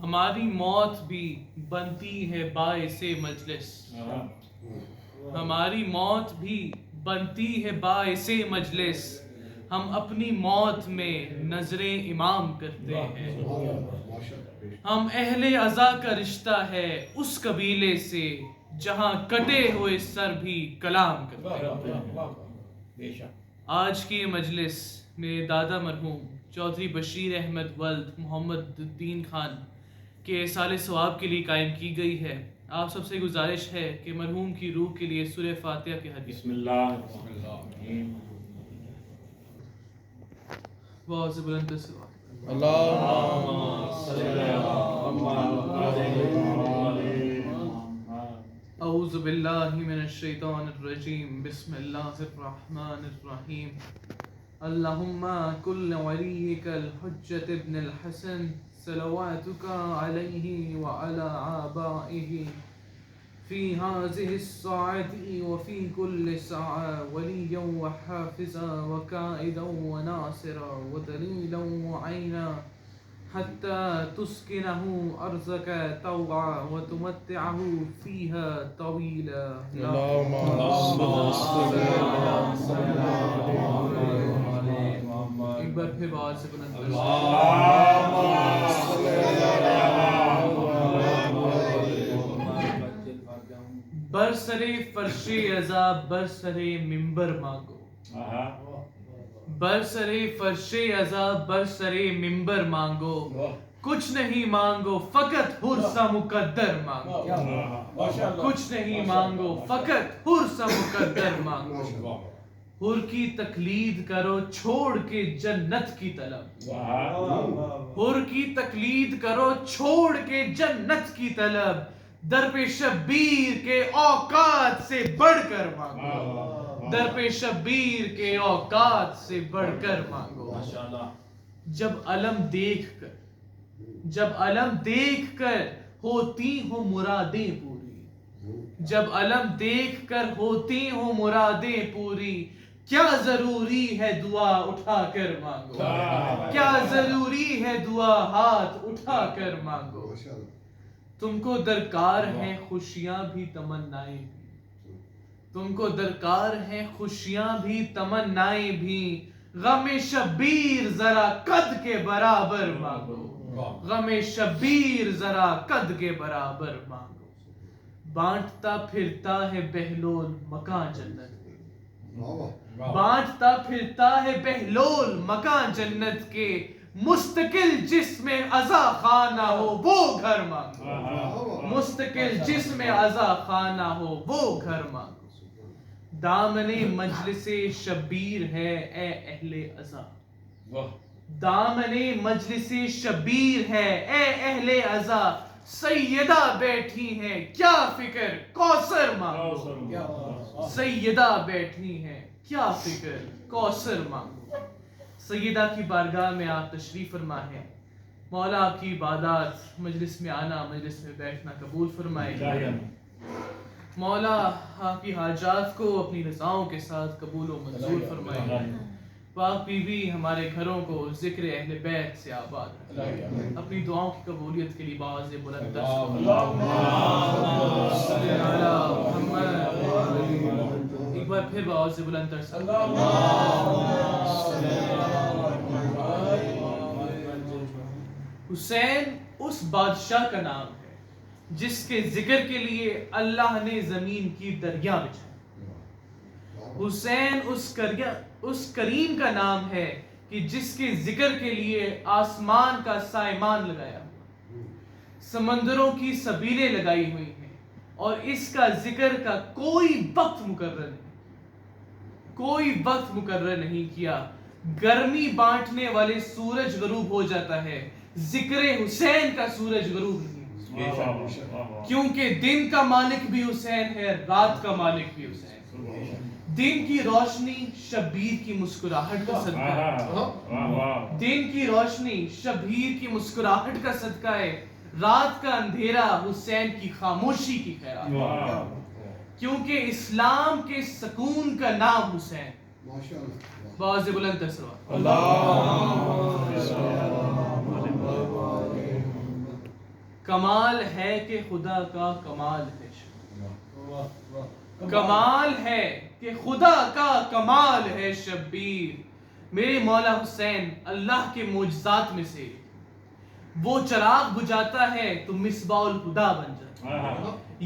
ہماری موت بھی بنتی ہے باعث مجلس، ہماری موت بھی بنتی ہے باعث مجلس، ہم اپنی موت میں نظر امام کرتے ہیں۔ ہم اہل عزا کا رشتہ ہے اس قبیلے سے جہاں کٹے ہوئے سر بھی کلام کرتے ہیں۔ آج کی یہ مجلس میرے دادا مرحوم چودھری بشیر احمد ولد محمد الدین خان کے سال ثواب کے لیے قائم کی گئی ہے۔ آپ سب سے گزارش ہے کہ مرحوم کی روح کے لیے سورہ فاتحہ کے حدیث بسم اللہ بہت سے بلند ثواب۔ اعوذ باللہ من الشیطان الرجیم، بسم اللہ الرحمن الرحیم۔ اللہم کل ولیک الحجۃ ابن الحسن صلواتک علیہ وعلی آبائہ فی هذه الساعة وفی کل ساعة ولیا وحافظا وقائدا وناصرا ودلیلا وعینا حتى تسكنه أرضك طوعا وتمتعه فيها طويلا۔ اللهم ایک بار پھر آواز سے بلند برسرے فرش عذاب برسرے ممبر مانگو، برسرے فرش عذاب برسرے ممبر مانگو، کچھ نہیں مانگو فقط حرص مقدر مانگو، کچھ نہیں مانگو فقط حرص مقدر مانگو، حر کی تقلید کرو چھوڑ کے جنت کی طلب، حر کی تقلید کرو چھوڑ کے جنت کی طلب، در پہ شبیر کے اوقات سے بڑھ کر مانگو، در پہ شبیر کے اوقات سے بڑھ کر مانگو۔ جب علم دیکھ کر، جب علم دیکھ کر ہوتی ہوں مرادیں پوری، جب علم دیکھ کر ہوتی ہوں مرادیں پوری، کیا ضروری ہے دعا اٹھا کر مانگو، کیا ضروری ہے دعا ہاتھ اٹھا کر مانگو۔ تم کو درکار ہیں خوشیاں بھی تمنائیں بھی، تم کو درکار ہیں خوشیاں بھی تمنائیں بھی، غم شبیر ذرا قد کے برابر مانگو، غم شبیر ذرا قد کے برابر مانگو۔ بانٹتا پھرتا ہے بہلول مکان جنت کے، بانٹتا پھرتا ہے بہلول مکان جنت کے، مستقل جس میں عزا خانہ ہو وہ گھر مانگو، مستقل جس میں عزا خانہ ہو وہ گھر مانگو۔ دامن مجلس شبیر ہے اے اہل عزا، دامن مجلس شبیر ہے اے اہل عزا، سیدہ بیٹھی ہیں کیا فکر کوثر مانگو، سیدہ بیٹھی ہیں کیا فکر کوثر مانگو۔ سیدہ کی بارگاہ میں آپ تشریف فرما ہے، مولا آپ کی عبادات مجلس میں آنا مجلس میں بیٹھنا قبول فرمائے، مولا آپ کی حاجات کو اپنی رضاؤں کے ساتھ قبول و منظور فرمائے، پاک بی بی ہمارے گھروں کو ذکر اہل بیت سے آباد رکھے، اپنی دعاؤں کی قبولیت کے لیے باز بلند ایک بار پھر باز بلند تر حسین اس بادشاہ کا نام ہے جس کے ذکر کے لیے اللہ نے زمین کی دریا بچھائی، حسین اس کریم کا نام ہے کہ جس کے ذکر کے لیے آسمان کا سائمان لگایا ہوا، سمندروں کی سبیلیں لگائی ہوئی ہیں، اور اس کا ذکر کا کوئی وقت مقرر نہیں، کوئی وقت مقرر نہیں کیا۔ گرمی بانٹنے والے سورج غروب ہو جاتا ہے، ذکر حسین کا سورج غروب نہیں، کیونکہ دن کا مالک بھی حسین ہے، رات کا مالک بھی حسین ہے۔ دن کی روشنی شبیر کی مسکراہٹ کا صدقہ ہے، دن کی روشنی شبیر کی مسکراہٹ کا صدقہ ہے، رات کا اندھیرا حسین کی خاموشی کی خیرات ہے۔ کیونکہ اسلام کے سکون کا نام حسین. باز بلند تسوا. کمال ہے کہ خدا کا کمال ہے. کمال ہے کہ خدا کا کمال ہے شبیر. میرے مولا حسین اللہ کے معجزات میں سے وہ چراغ بجھاتا ہے تو مصباح الہدا بن جاتا ہے.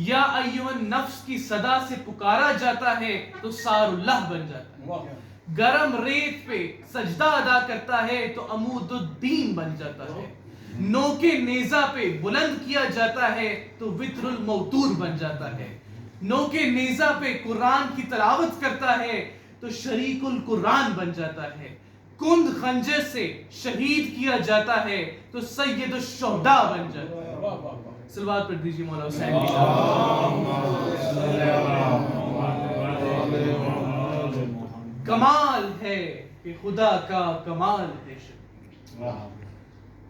یا ایھا النفس کی صدا سے پکارا جاتا ہے تو سار اللہ بن جاتا ہے. گرم ریت پہ سجدہ ادا کرتا ہے تو عمود الدین بن جاتا ہے. نوکے نیزہ پہ بلند کیا جاتا ہے تو وتر الموتور بن جاتا ہے. نوکے نیزہ پہ قرآن کی تلاوت کرتا ہے تو شریک القرآن بن جاتا ہے. کند خنجر سے شہید کیا جاتا ہے تو سید الشہداء بن جاتا ہے. صلوات پڑھ دیجیے مولا حسین کی. کمال ہے کہ خدا کا کمال ہے شبیر.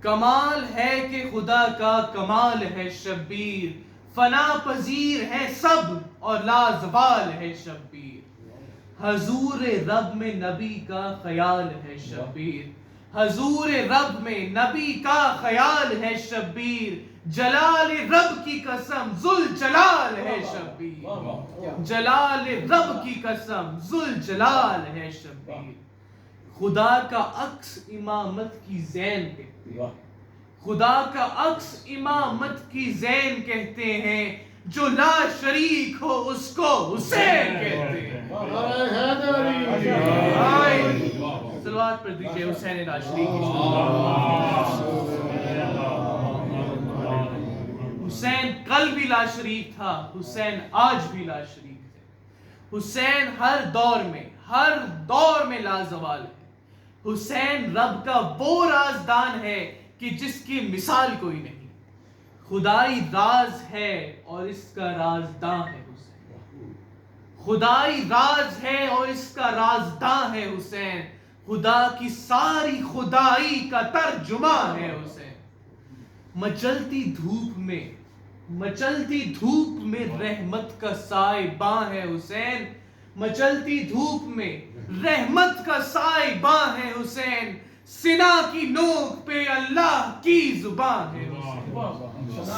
کمال ہے کہ خدا کا کمال ہے شبیر. فنا پذیر ہے سب اور لازوال ہے شبیر. حضور رب میں نبی کا خیال ہے شبیر. حضور رب میں نبی کا خیال ہے شبیر. جلال رب کی قسم ذوالجلال ہے شبیر. جلال رب کی قسم ذوالجلال ہے شبیر. خدا کا عکس امامت کی زین کہتے ہیں. خدا کا عکس امامت کی زین کہتے ہیں. جو لا شریک ہو اس کو حسین کہتے ہیں. صلوات پر دیجئے حسین لا شریک کی. حسین کل بھی لا شریک تھا, حسین آج بھی لا شریک ہے. حسین ہر دور میں لازوال ہے. حسین رب کا وہ رازدان ہے کہ جس کی مثال کوئی نہیں. خدائی راز ہے اور اس کا رازداں ہے حسین. خدائی راز ہے اور اس کا رازداں ہے حسین. خدا کی ساری خدائی کا ترجمہ ہے حسین. مچلتی دھوپ میں رحمت کا سائباں ہے حسین. مچلتی دھوپ میں رحمت کا سائباں ہے حسین. سنا کی نوک پہ اللہ کی زبان ہے حسین.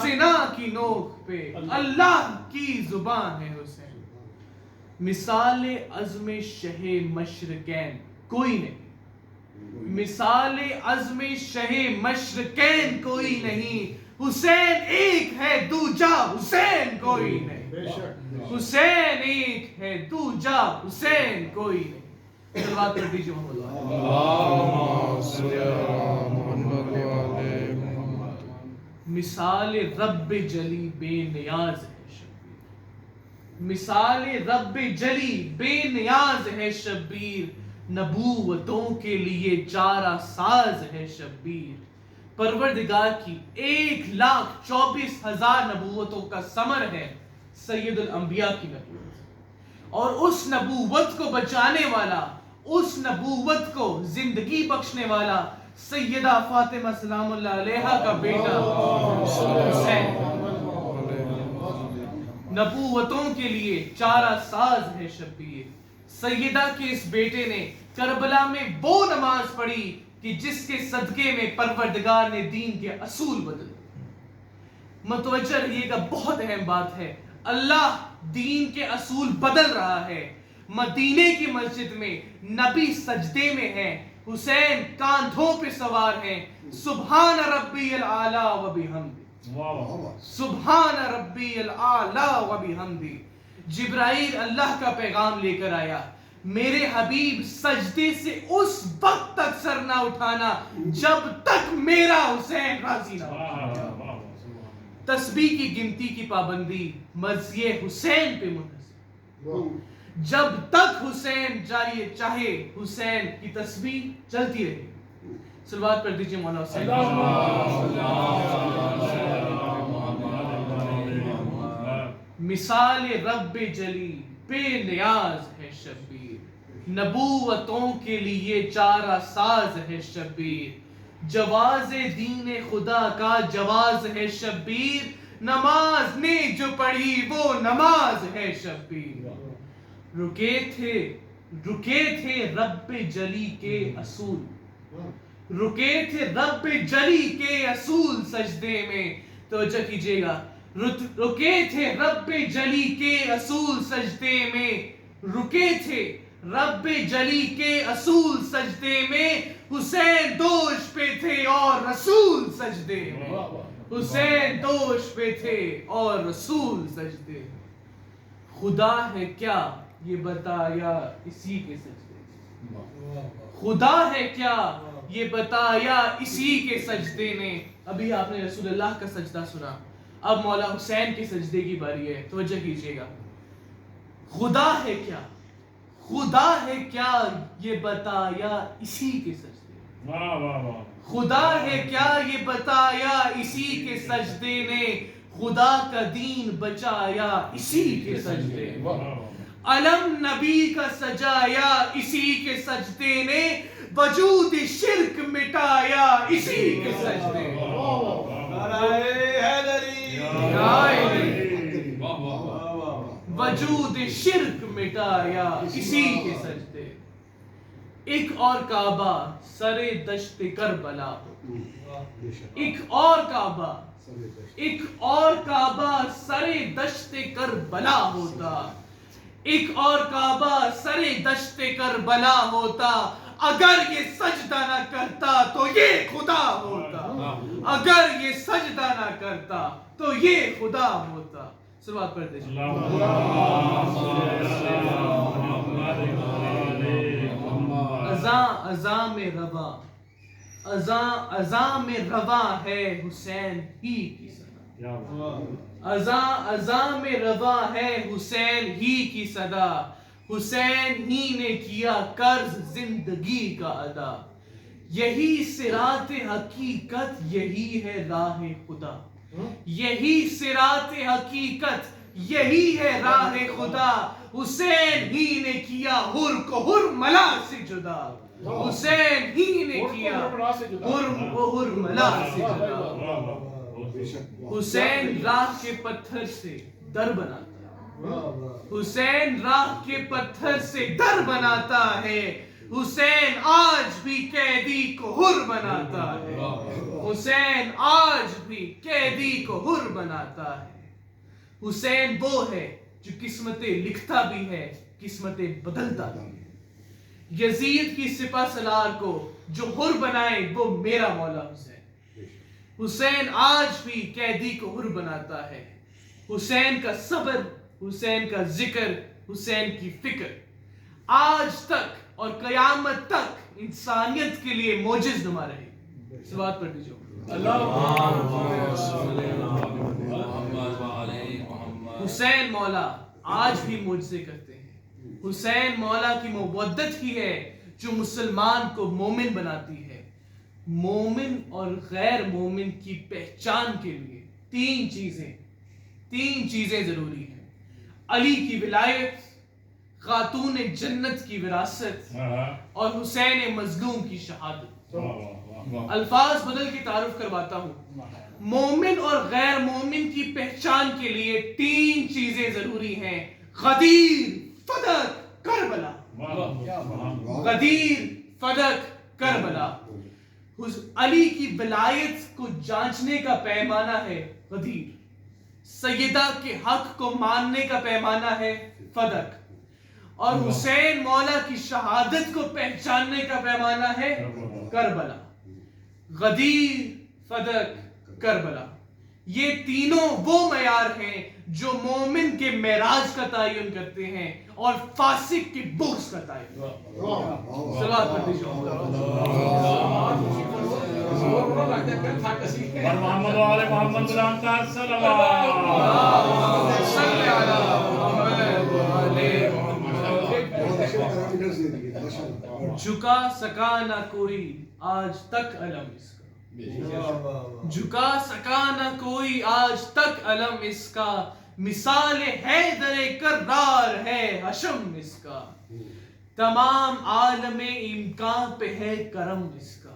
سنا کی نوک پہ اللہ کی زبان ہے حسین. مثال عزم شہ مشرقین کوئی نہیں. مثال عزم شہ مشرقین کوئی نہیں. حسین ایک ہے دوجا حسین کوئی نہیں. حسین ایک ہے دوجا حسین کوئی نہیں. صلوات کر دیجیے مثال رب جلی بے نیاز ہے شبیر. مثال رب جلی بے نیاز ہے شبیر. نبوتوں کے لیے چارہ ساز ہے شبیر. پروردگار کی 1,24,000 نبوتوں کا ثمر ہے سید الانبیاء کی نبوت. اور اس نبوت کو بچانے والا, اس نبوت کو زندگی بخشنے والا سیدہ فاطمہ سلام اللہ علیہا کا بیٹا حسین نبوتوں کے لیے چارہ ساز ہے شبیر. سیدہ کے اس بیٹے نے کربلا میں وہ نماز پڑھی کہ جس کے صدقے میں پروردگار نے دین کے اصول بدلے. متوجہ رہیے گا, بہت اہم بات ہے. اللہ دین کے اصول بدل رہا ہے. مدینے کی مسجد میں نبی سجدے میں ہے, حسین کاندھوں پہ سوار ہیں. سبحان ربی الاعلی و بحمدہ, سبحان ربی الاعلی و بحمدہ. جبرائیل اللہ کا پیغام لے کر آیا, میرے حبیب سجدے سے اس وقت تک سر نہ اٹھانا جب تک میرا حسین راضی نہ ہو. تسبیح کی گنتی کی پابندی مزیے حسین پہ منحصر. جب تک حسین جاری چاہے حسین کی تسبیح چلتی رہے. صلوات پڑھ دیجیے مولا حسین. مثال رب جلی بے نیاز ہے شبیر. نبوتوں کے لیے چارہ ساز ہے شبیر. جواز دین خدا کا جواز ہے شبیر. نماز نے جو پڑھی وہ نماز ہے شبیر. رکے تھے رب جلی کے اصول, رکے تھے رب جلی کے اصول سجدے میں. توجہ کیجئے گا, رکے تھے رب جلی کے اصول سجدے میں, رکے تھے رب جلی کے اصول سجدے میں. حسین دوش پہ تھے اور رسول سجدے میں, حسین دوش پہ تھے اور رسول سجدے میں. خدا ہے کیا یہ بتایا اسی کے سجدے میں, خدا ہے کیا یہ بتایا اسی کے سجدے میں. ابھی آپ نے رسول اللہ کا سجدہ سنا, اب مولا حسین کے سجدے کی باری ہے. توجہ کیجئے گا, خدا ہے کیا, خدا ہے کیا یہ بتایا اسی کے سجدے میں, خدا ہے کیا یہ بتایا اسی کے سجدے نے. خدا کا دین بچایا اسی کے سجدے میں, علم نبی کا سجایا اسی کے سجدے نے. وجود شرک مٹایا اسی کے سجدے میں. وجود شرک مٹایا اسی کے سجدے. ایک اور کعبہ سر دشت کربلا ہو, ایک اور کعبہ, ایک اور کعبہ سر دشت کربلا ہوتا, ایک اور کعبہ سر دشت کربلا ہوتا. اگر یہ سجدہ نہ کرتا تو یہ خدا ہوتا, اگر یہ سجدہ نہ کرتا تو یہ خدا ہوتا. سلوات پڑھ دیجیے. اذاں میں رواں, اذاں میں رواں ہے حسین ہی کی صدا, اذاں میں رواں ہے حسین ہی کی صدا. حسین ہی نے کیا قرض زندگی کا ادا. یہی صراط حقیقت, یہی ہے راہ خدا, یہی صراط حقیقت, یہی ہے راہ خدا. حسین ہی نے کیا حر کو حر ملا سے جدا, حسین ہی نے کیا حر کو حر ملا سے جدا. حسین راہ کے پتھر سے در بناتا, حسین راہ کے پتھر سے در بناتا ہے. حسین آج بھی قیدی کو حر بناتا ہے, حسین آج بھی قیدی کو حر بناتا ہے. حسین وہ ہے جو قسمتیں لکھتا بھی ہے, قسمتیں بدلتا بھی ہے. یزید کی سپہ سالار کو جو حر بنائے وہ میرا مولا حسین. حسین آج بھی قیدی کو حر بناتا ہے. حسین کا صبر, حسین کا ذکر, حسین کی فکر آج تک اور قیامت تک انسانیت کے لیے معجز نما رہے. سلوات پڑھ دیجیے. حسین مولا آج بھی معجزے کرتے ہیں. حسین مولا کی مودت ہی ہے جو مسلمان کو مومن بناتی ہے. مومن اور غیر مومن کی پہچان کے لیے تین چیزیں ضروری ہیں. علی کی ولایت, خاتون جنت کی وراثت اور حسین مظلوم کی شہادت. الفاظ بدل کے تعارف کرواتا ہوں. مومن اور غیر مومن کی پہچان کے لیے تین چیزیں ضروری ہیں. غدیر, فدق, کربلا. غدیر, فدق, کربلا. علی کی ولایت کو جانچنے کا پیمانہ ہے غدیر, سیدہ کے حق کو ماننے کا پیمانہ ہے فدق, اور حسین مولا کی شہادت کو پہچاننے کا پیمانہ ہے کربلا. غدیر, فدق, کربلا, یہ تینوں وہ معیار ہیں جو مومن کے معراج کا تعین کرتے ہیں اور فاسق کے بغض کا تعین. صلوات پڑھ دیجیے. محمد والے محمد غلام کا صلوات. جھکا سکا نہ کوئی آج تک علم اس کا, جھکا سکا نہ کوئی آج تک علم اس کا. مثال حیدر کرار ہے حشم اس کا, تمام عالم امکان پہ ہے کرم اس کا.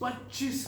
25